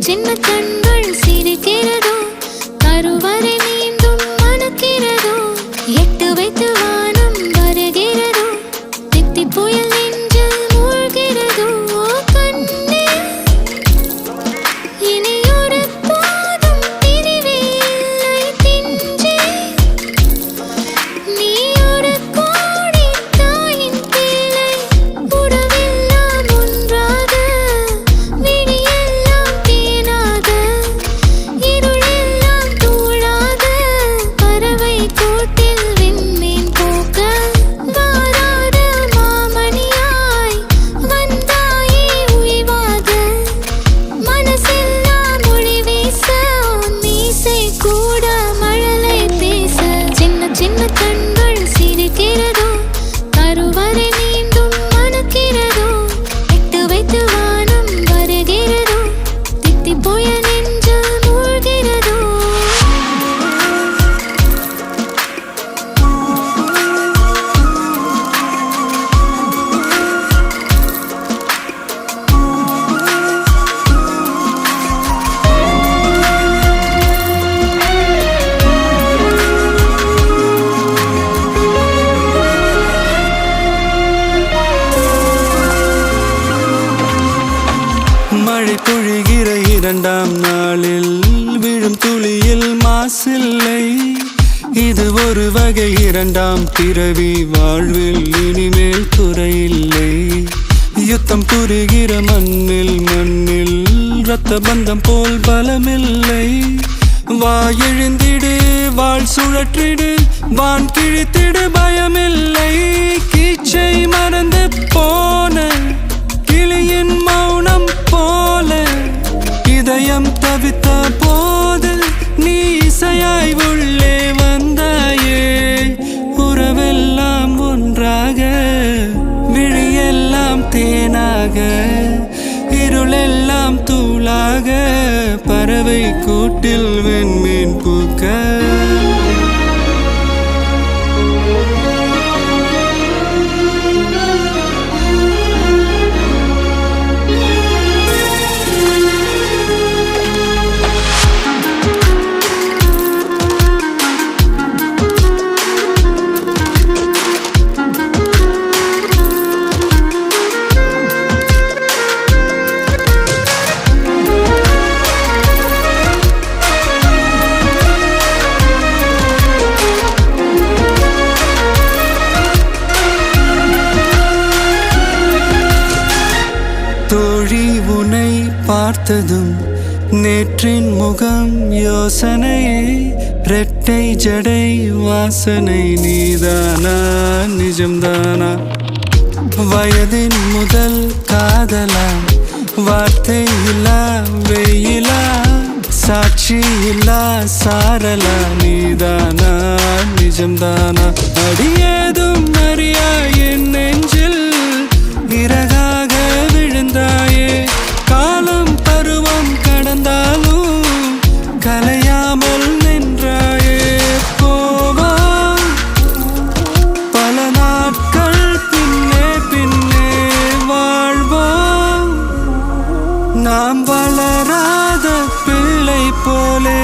சின்ன கண்கள் சிரிக்கிறதோ கருவறை மீண்டும் மணக்கிறதோ எட்டு வைத்து வானம் வருகிறதோ தித்தி புயல் நெஞ்சில் மூழ்கிறதோ கண்ணே இனியொரு போதும் பிரிவே இல்லை திஞ்சே நீ ஒரு கோடி தாயின் பிள்ளை உறவெல்லாம் ஒன்றாக விழியெல்லாம் தேனாக இருளெல்லாம் தூளாக பறவை கூட்டில் விண்மீன் போக்க வாராத மாமணியாய் வந்தாயே உய்வாக மனசெல்லாம் மொழி வீச மீசை கூட மழலை பேச சின்ன சின்ன கண்கள் சிரிக்கிறதோ கருவறை மீண்டும் மணக்கிறதோ எட்டு வைத்து வானம் வருகிறதோ தித்தி புயல் நெஞ்சில் மூழ்கிறதோ மழை பொழிகிற இரண்டாம் நாளில் விழும் துளியில் மாசில்லை இது ஒரு வகை இரண்டாம் பிறவி வாழ்வில் இனிமேல் குறையில்லை யுத்தம் புரிகிற மண்ணில் இரத்த பந்தம் போல் பலமில்லை வா எழுந்திடு வாழ் சுழற்றிடு வான் கிழித்திடு பயமில்லை கீச்சை மறந்து போன கிளியின் மௌனம் போல இதயம் தவித்த போது நீ இசையாய் உள்ளே வந்தாயே உறவெல்லாம் ஒன்றாக விழியெல்லாம் தேனாக இருளெல்லாம் தூளாக பறவை கூட்டில் வெண்மீன் பூக்க தோழி உன்னை பார்த்ததும் நேற்றின் முகம் யோசனையே ரெட்டை ஜடை வாசனை நீதானா நிஜம்தானா வயதின் முதல் காதலா வார்த்தை இல்லா வெயிலா சாட்சி இல்லா சாரலா நீதானா நிஜம்தானா அடியேதும் அறியா என் நெஞ்சில் இறகாக விழுந்தாயே காலம் பருவம் கடந்தாலும் கலையாமல் நின்றாயே போவோம் பல நாட்கள் பின்னே பின்னே வாழ்வோம் நாம் வளராத பிள்ளை போலே